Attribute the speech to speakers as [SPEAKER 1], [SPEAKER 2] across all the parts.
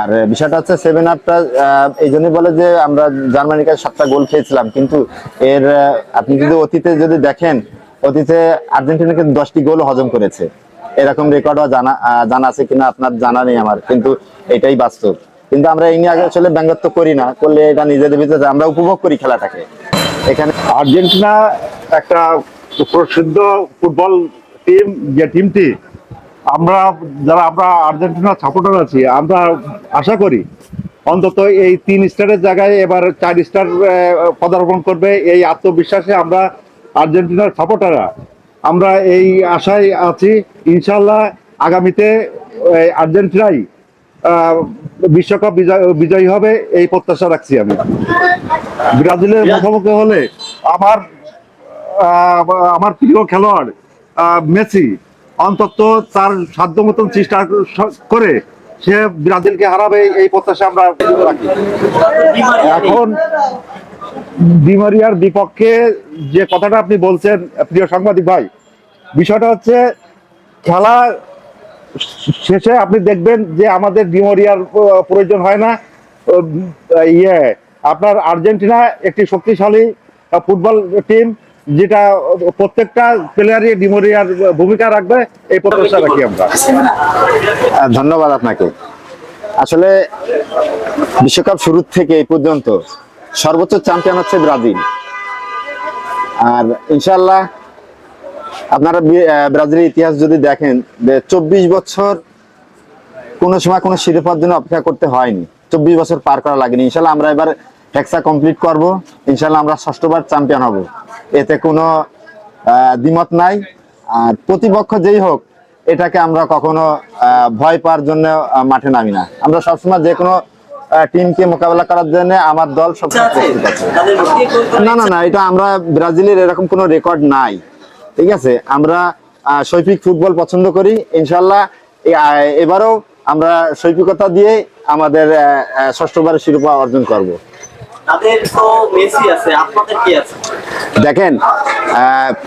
[SPEAKER 1] আর বিষয়টা হচ্ছে সেভেন আপটা এই জন্যই বলে যে আমরা জার্মানির কাছে 7টা গোল খেয়েছিলাম, কিন্তু এর আপনি যদি অতীতে যদি দেখেন, অতীতে আর্জেন্টিনা কিন্তু 10টি গোল হজম করেছে। এরকম রেকর্ডও জানা আছে কিনা আপনার জানা নেই আমার, কিন্তু এটাই বাস্তব। কিন্তু আমরা এই নিয়ে আগে আসলে ব্যঙ্গত্ব করি না, করলে এটা নিজেদের ভিতরে আমরা উপভোগ করি খেলাটাকে। এখানে
[SPEAKER 2] আর্জেন্টিনা একটা প্রসিদ্ধ ফুটবল টিম, যে টিমটি আমরা আর্জেন্টিনার সাপোর্টার আছি, আমরা আশা করি অন্তত এই 3 স্টারের জায়গায় এবার 4 স্টার পদার্পণ করবে। এই আত্মবিশ্বাসে আমরা আর্জেন্টিনার সাপোর্টাররা আমরা এই আশায় আছি। ইনশাল্লাহ আগামীতে আর্জেন্টিনাই বিশ্বকাপ বিজয়ী হবে, এই প্রত্যাশা রাখছি আমি। ব্রাজিলের মুখোমুখি হলে আমার আমার প্রিয় খেলোয়াড় মেসি অন্তত তার সাধ্য মতন চেষ্টা করে সে ব্রাজিলকে হারাবে, এই প্রত্যাশা আমরা রাখি। এখন ডি মারিয়ার বিপক্ষে যে কথাটা আপনি বলছেন প্রিয় সাংবাদিক ভাই, বিষয়টা হচ্ছে খেলা শেষে আপনি দেখবেন যে আমাদের ডি মারিয়ার প্রয়োজন হয় না। আপনার আর্জেন্টিনা একটি শক্তিশালী ফুটবল টিম, যেটা প্রত্যেকটা প্লেয়ারই ডি মারিয়ার ভূমিকা রাখবে, এই প্রত্যাশা রাখি আমরা।
[SPEAKER 1] ধন্যবাদ আপনাকে। আসলে বিশ্বকাপ শুরু থেকে এই পর্যন্ত সর্বোচ্চ চ্যাম্পিয়ন হচ্ছে ব্রাজিল। আর ইনশাআল্লাহ আপনারা ব্রাজিলের ইতিহাস যদি দেখেন, যে 24 বছর কোনো সময় কোনো শিরোপার জন্য অপেক্ষা করতে হয়নি, 24 বছর পার করা লাগেনি। ইনশাআল্লাহ আমরা এবার হেক্সা কমপ্লিট করব, ইনশাআল্লাহ আমরা 6বার চ্যাম্পিয়ন হব, এতে কোনো দ্বিমত নাই। আর প্রতিপক্ষ যেই হোক, এটাকে আমরা কখনো ভয় পাওয়ার জন্য মাঠে নামি না। আমরা সবসময় যে কোনো টিমকে মোকাবেলা করার জন্য আমার দল সবসময় প্রস্তুত আছে। না না না, এটা আমরা ব্রাজিলের এরকম কোনো রেকর্ড নাই, ঠিক আছে। আমরা শৈল্পিক ফুটবল পছন্দ করি। ইনশাআল্লাহ এবারও আমরা শৈল্পিকতা দিয়ে আমাদের 6বার শিরোপা অর্জন করব। দেখেন,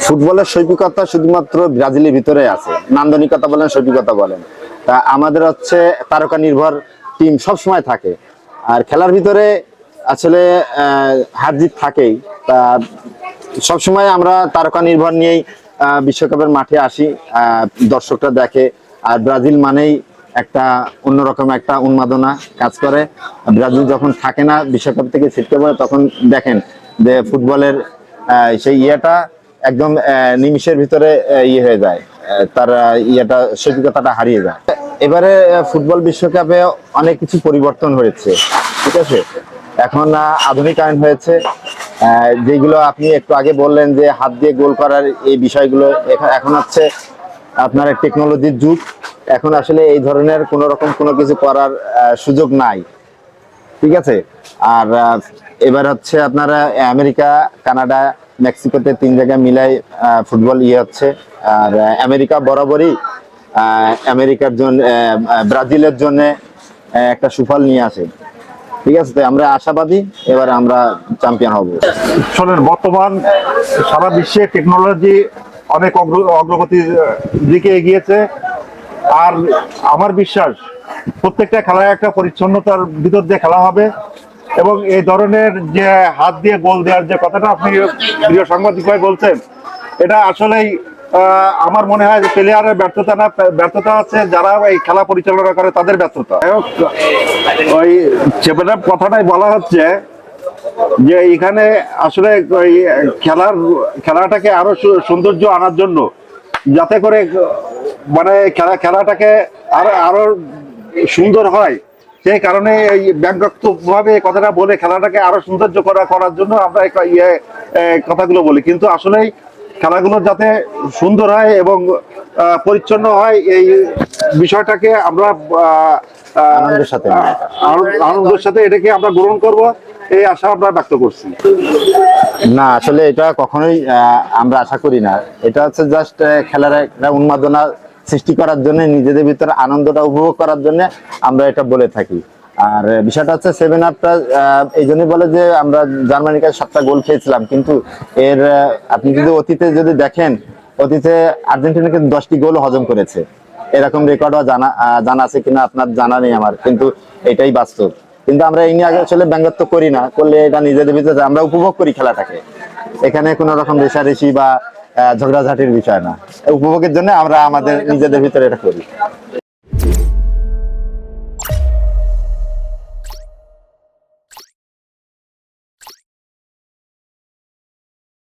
[SPEAKER 1] ফুটবলের শৈল্পিকতা শুধুমাত্র ব্রাজিলের ভিতরে আছে। নান্দনিকতা বলেন, শৈল্পিকতা বলেন, তা আমাদের হচ্ছে তারকা নির্ভর টিম সবসময় থাকে। আর খেলার ভিতরে আসলে হার জিত থাকেই। তা সবসময় আমরা তারকা নির্ভর নিয়েই বিশ্বকাপের মাঠে আসি, দর্শকরা দেখে। আর ব্রাজিল মানেই একটা অন্যরকম একটা উন্মাদনা কাজ করে। ব্রাজিল যখন থাকে না, বিশ্বকাপ থেকে ছিটকে পড়ে, তখন দেখেন যে ফুটবলের সেই ইয়েটা একদম নিমিষের ভিতরে ইয়ে হয়ে যায়, তার ইয়েটা সঠিকতাটা হারিয়ে যায়। এবারে ফুটবল বিশ্বকাপে অনেক কিছু পরিবর্তন হয়েছে, ঠিক আছে। এখন আধুনিকায়ন হয়েছে, যেগুলো আপনি একটু আগে বললেন যে হাত দিয়ে গোল করার এই বিষয়গুলো, এখন হচ্ছে আপনার টেকনোলজির যুগ। এখন আসলে এই ধরনের কোন রকম কোনো কিছু করার সুযোগ নাই, ঠিক আছে। আর এবার হচ্ছে আপনারা আমেরিকা, কানাডা, মেক্সিকোতে 3 জায়গায় মিলাই ফুটবল ইয়ে হচ্ছে। আর আমেরিকা বরাবরই আমেরিকার জন্য, ব্রাজিলের জন্য একটা সুফল নিয়ে আসে, ঠিক আছে। তো আমরা আশাবাদী এবার আমরা চ্যাম্পিয়ন হব।
[SPEAKER 2] শোনেন, বর্তমান সারা বিশ্বে টেকনোলজি অনেক অগ্রগতির দিকে এগিয়েছে। আর আমার বিশ্বাস প্রত্যেকটা খেলায় একটা পরিচ্ছন্নতার ভিতর দিয়ে খেলা হবে। এবং এই ধরনের যে হাত দিয়ে গোল দেওয়ার যে কথাটা আপনি প্রিয় সাংবাদিক ভাই বলছেন, এটা আসলেই আমার মনে হয় যে প্লেয়ারের ব্যর্থতা না, ব্যর্থতা হচ্ছে যারা এই খেলা পরিচালনা করে তাদের ব্যর্থতা। ওই চেপেটার কথাটাই বলা হচ্ছে যে এখানে আসলে ওই খেলাটাকে আরো সৌন্দর্য আনার জন্য, যাতে করে মানে খেলাটাকে আরো সুন্দর হয়, সেই কারণে এই ব্যঙ্গাত্মকভাবে কথাটা বলে খেলাটাকে আরো সৌন্দর্য করার জন্য আমরা কথাগুলো বলি। কিন্তু আসলেই খেলাগুলো যাতে সুন্দর হয় এবং পরিচ্ছন্ন হয়, এই বিষয়টাকে আমরা আনন্দের সাথে এটাকে আমরা গ্রহণ করব, এই আশা আমরা ব্যক্ত করছি।
[SPEAKER 1] না, আসলে এটা কখনোই আমরা আশা করি না। এটা হচ্ছে জাস্ট খেলার একটা উন্মাদনা সৃষ্টি করার জন্য, নিজেদের ভিতরে আনন্দটা উপভোগ করার জন্য আমরা এটা বলে থাকি। আর বিষয়টা হচ্ছে সেভেন আপটা এই জন্যই বলে যে আমরা জার্মানির কাছে 7টা গোল খেয়েছিলাম, কিন্তু এর আপনি যদি অতীতে যদি দেখেন, অতীতে আর্জেন্টিনা কিন্তু 10টি গোল হজম করেছে। এরকম রেকর্ডও জানা আছে কিনা আপনার জানা নেই আমার, কিন্তু এটাই বাস্তব। কিন্তু আমরা এই নিয়ে আসলে ব্যঙ্গত্ব করি না, করলে এটা নিজেদের ভিতরে আমরা উপভোগ করি খেলাটাকে। এখানে কোনো রকম রেষারেষি বা ঝগড়াঝাটির বিষয় না, উপভোগের জন্য আমরা আমাদের নিজেদের ভিতরে এটা করি।